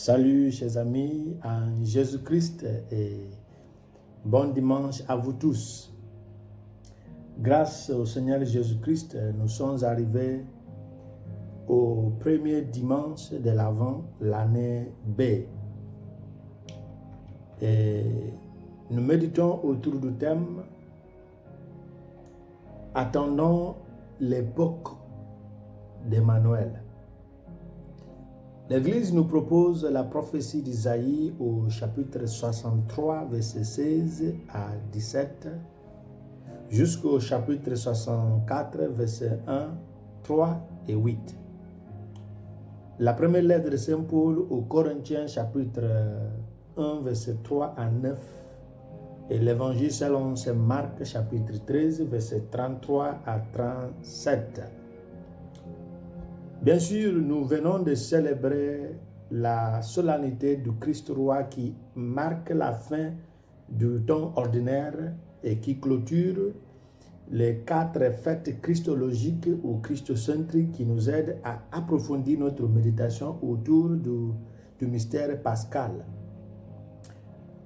Salut chers amis en Jésus-Christ et bon dimanche à vous tous. Grâce au Seigneur Jésus-Christ, nous sommes arrivés au premier dimanche de l'Avent, l'année B. Et nous méditons autour du thème « Attendons l'époque d'Emmanuel ». L'Église nous propose la prophétie d'Isaïe au chapitre 63, verset 16 à 17, jusqu'au chapitre 64, verset 1, 3 et 8. La première lettre de Saint Paul aux Corinthiens, chapitre 1, verset 3 à 9, et l'Évangile selon Saint Marc, chapitre 13, verset 33 à 37. Bien sûr, nous venons de célébrer la solennité du Christ roi qui marque la fin du temps ordinaire et qui clôture les 4 fêtes christologiques ou christocentriques qui nous aident à approfondir notre méditation autour du mystère pascal.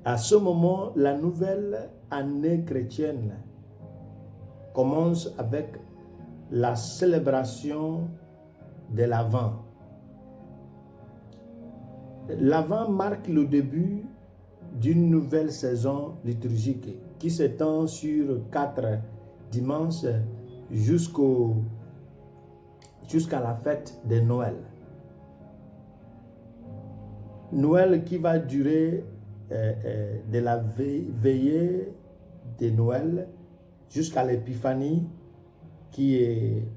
À ce moment, la nouvelle année chrétienne commence avec la célébration de l'Avent. L'Avent marque le début d'une nouvelle saison liturgique qui s'étend sur 4 dimanches jusqu'à la fête de Noël. Noël qui va durer de la veillée de Noël jusqu'à l'Épiphanie qui est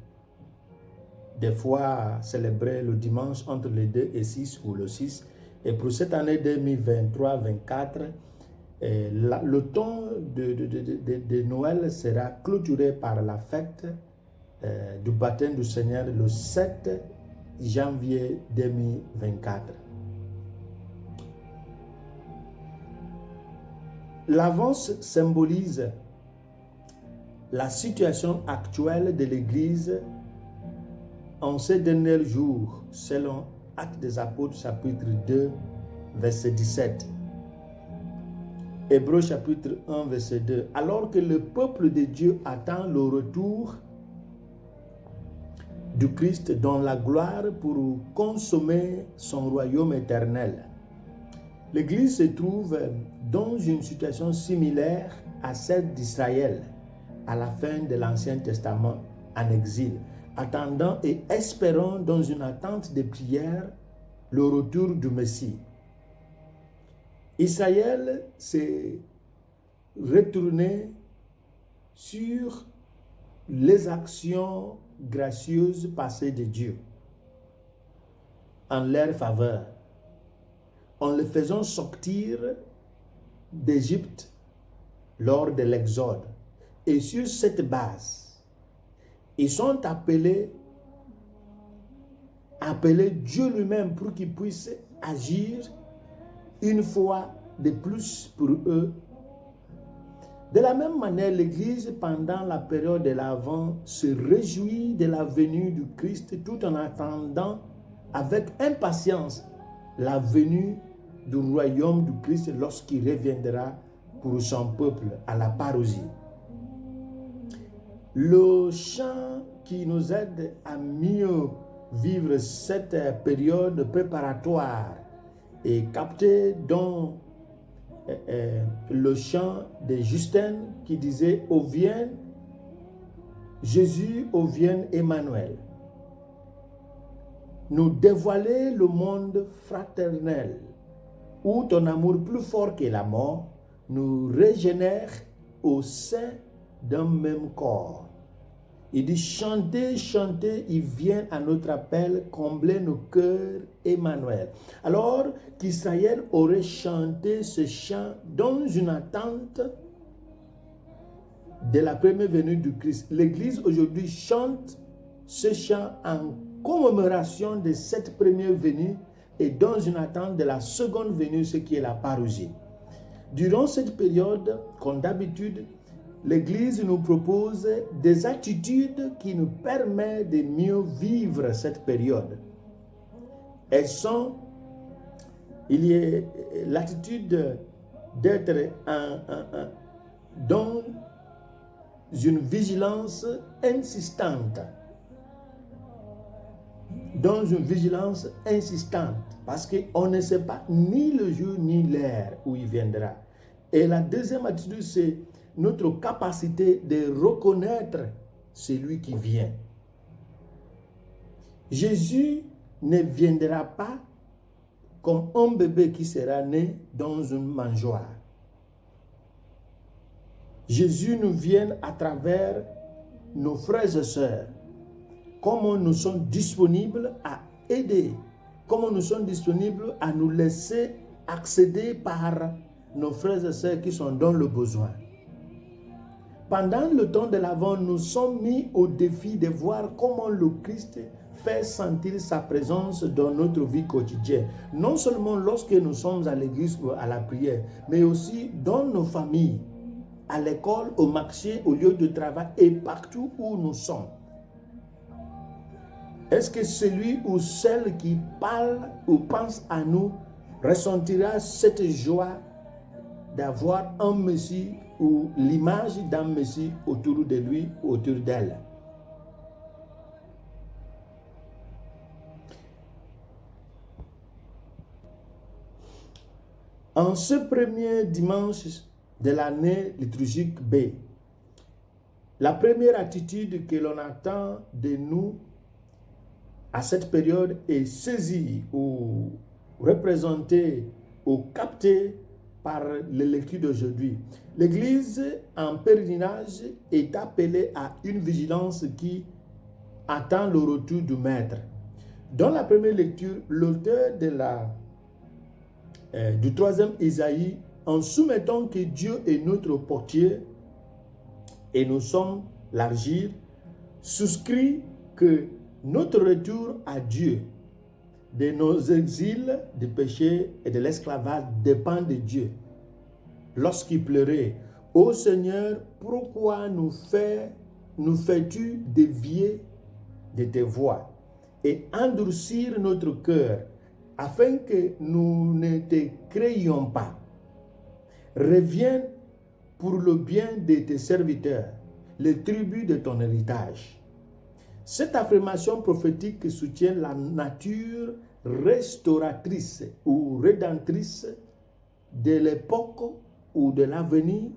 des fois célébré le dimanche entre le 2 et 6 ou le 6. Et pour cette année 2023-24, le temps de Noël sera clôturé par la fête du baptême du Seigneur le 7 janvier 2024. L'avance symbolise la situation actuelle de l'Église en ces derniers jours, selon Actes des Apôtres, chapitre 2, verset 17. Hébreux, chapitre 1, verset 2. Alors que le peuple de Dieu attend le retour du Christ dans la gloire pour consommer son royaume éternel. L'Église se trouve dans une situation similaire à celle d'Israël à la fin de l'Ancien Testament en exil, attendant et espérant dans une attente de prière le retour du Messie. Israël s'est retourné sur les actions gracieuses passées de Dieu en leur faveur, en le faisant sortir d'Égypte lors de l'Exode. Et sur cette base, ils sont appelés Dieu lui-même pour qu'il puisse agir une fois de plus pour eux. De la même manière, l'Église, pendant la période de l'Avent, se réjouit de la venue du Christ tout en attendant avec impatience la venue du royaume du Christ lorsqu'il reviendra pour son peuple à la parousie. Le chant qui nous aide à mieux vivre cette période préparatoire est capté dans le chant de Justin qui disait « Ô vienne Jésus, ô vienne Emmanuel, nous dévoiler le monde fraternel où ton amour plus fort que la mort nous régénère au sein d'un même corps. » Il dit, chantez, chantez, il vient à notre appel, combler nos cœurs, Emmanuel. Alors qu'Israël aurait chanté ce chant dans une attente de la première venue du Christ. L'Église aujourd'hui chante ce chant en commémoration de cette première venue et dans une attente de la seconde venue, ce qui est la parousie. Durant cette période, comme d'habitude, l'Église nous propose des attitudes qui nous permettent de mieux vivre cette période. Elles sont Il y a l'attitude d'être dans une vigilance insistante. Dans une vigilance insistante. Parce qu'on ne sait pas ni le jour ni l'heure où il viendra. Et la deuxième attitude, c'est notre capacité de reconnaître celui qui vient. Jésus ne viendra pas comme un bébé qui sera né dans une mangeoire. Jésus nous vient à travers nos frères et sœurs. Comment nous sommes disponibles à aider, comment nous sommes disponibles à nous laisser accéder par nos frères et sœurs qui sont dans le besoin. Pendant le temps de l'Avent, nous sommes mis au défi de voir comment le Christ fait sentir sa présence dans notre vie quotidienne. Non seulement lorsque nous sommes à l'église ou à la prière, mais aussi dans nos familles, à l'école, au marché, au lieu de travail et partout où nous sommes. Est-ce que celui ou celle qui parle ou pense à nous ressentira cette joie d'avoir un Messie ou l'image d'un Messie autour de lui, autour d'elle? En ce premier dimanche de l'année liturgique B, la première attitude que l'on attend de nous à cette période est saisie ou représentée ou captée par les lectures d'aujourd'hui. L'Église en pèlerinage est appelée à une vigilance qui attend le retour du Maître. Dans la première lecture, l'auteur du 3e Isaïe, en soumettant que Dieu est notre portier et nous sommes l'argile, souscrit que notre retour à Dieu de nos exils de péché et de l'esclavage dépend de Dieu. Lorsqu'il pleurait, « Ô Seigneur, pourquoi nous fais-tu dévier de tes voies et endurcir notre cœur afin que nous ne te créions pas? Reviens pour le bien de tes serviteurs, les tribus de ton héritage. » Cette affirmation prophétique soutient la nature restauratrice ou rédemptrice de l'époque ou de l'avenir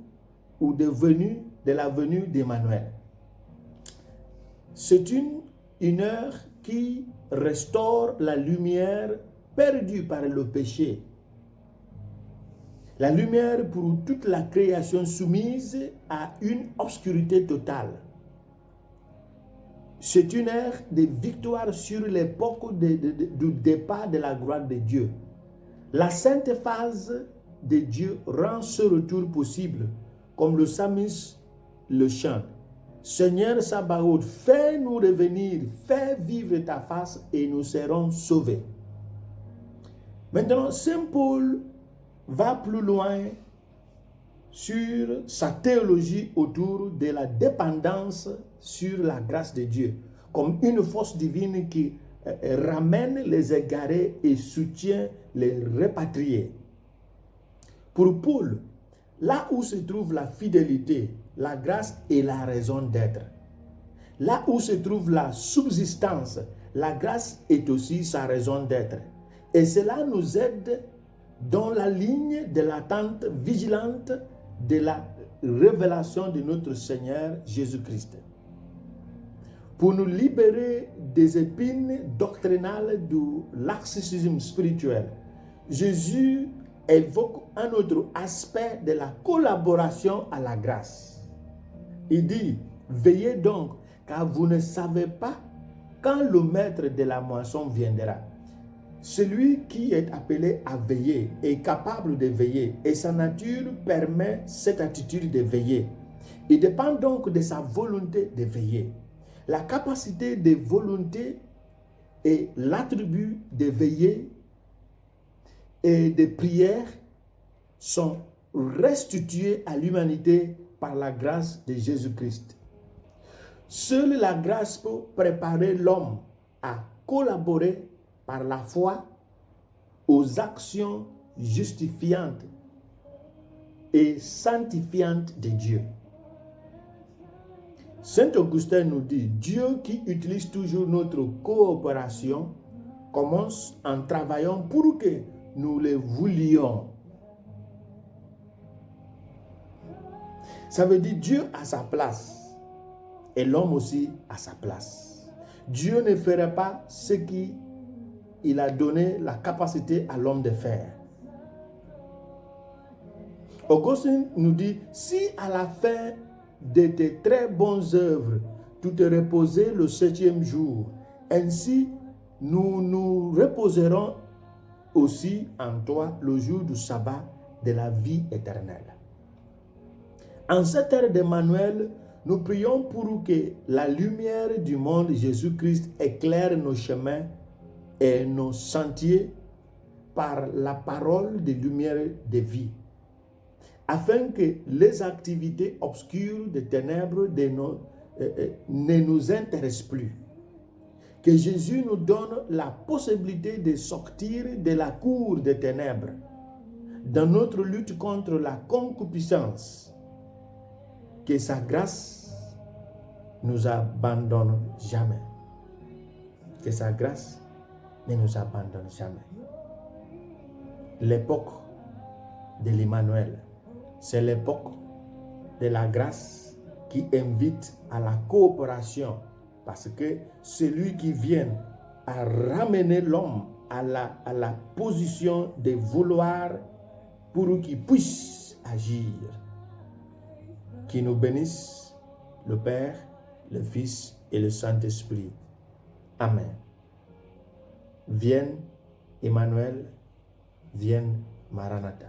ou de la venue d'Emmanuel. C'est une heure qui restaure la lumière perdue par le péché. La lumière pour toute la création soumise à une obscurité totale. C'est une ère de victoire sur l'époque du départ de la gloire de Dieu. La sainte phase de Dieu rend ce retour possible, comme le psalmiste le chante. Seigneur Sabaoth, fais-nous revenir, fais vivre ta face et nous serons sauvés. Maintenant, Saint Paul va plus loin sur sa théologie autour de la dépendance sur la grâce de Dieu, comme une force divine qui ramène les égarés et soutient les répatriés. Pour Paul, là où se trouve la fidélité, la grâce est la raison d'être. Là où se trouve la subsistance, la grâce est aussi sa raison d'être. Et cela nous aide dans la ligne de l'attente vigilante de la révélation de notre Seigneur Jésus-Christ. Pour nous libérer des épines doctrinales de laxisme spirituel, Jésus évoque un autre aspect de la collaboration à la grâce. Il dit, veillez donc, car vous ne savez pas quand le maître de la moisson viendra. Celui qui est appelé à veiller est capable de veiller et sa nature permet cette attitude de veiller. Il dépend donc de sa volonté de veiller. La capacité de volonté et l'attribut de veiller et de prière sont restitués à l'humanité par la grâce de Jésus-Christ. Seule la grâce peut préparer l'homme à collaborer par la foi au aux actions justifiantes et sanctifiantes de Dieu. Saint Augustin nous dit, Dieu qui utilise toujours notre coopération commence en travaillant pour que nous le voulions. Ça veut dire Dieu a sa place et l'homme aussi a sa place. Dieu ne ferait pas ce qu'il a donné la capacité à l'homme de faire. Augustin nous dit, si à la fin de tes très bonnes œuvres, tu te reposais le 7e jour, ainsi nous nous reposerons aussi en toi le jour du sabbat de la vie éternelle. En cette ère d'Emmanuel, nous prions pour que la lumière du monde Jésus-Christ éclaire nos chemins et nos sentiers par la parole de lumière de vie, afin que les activités obscures des ténèbres ne nous intéressent plus. Que Jésus nous donne la possibilité de sortir de la cour des ténèbres dans notre lutte contre la concupiscence. Que sa grâce ne nous abandonne jamais. Que sa grâce ne nous abandonne jamais. L'époque de l'Emmanuel, c'est l'époque de la grâce qui invite à la coopération, parce que celui qui vient à ramener l'homme à la position de vouloir pour qu'il puisse agir. Qui nous bénisse, le Père, le Fils et le Saint-Esprit. Amen. Vienne Emmanuel, vienne Maranatha.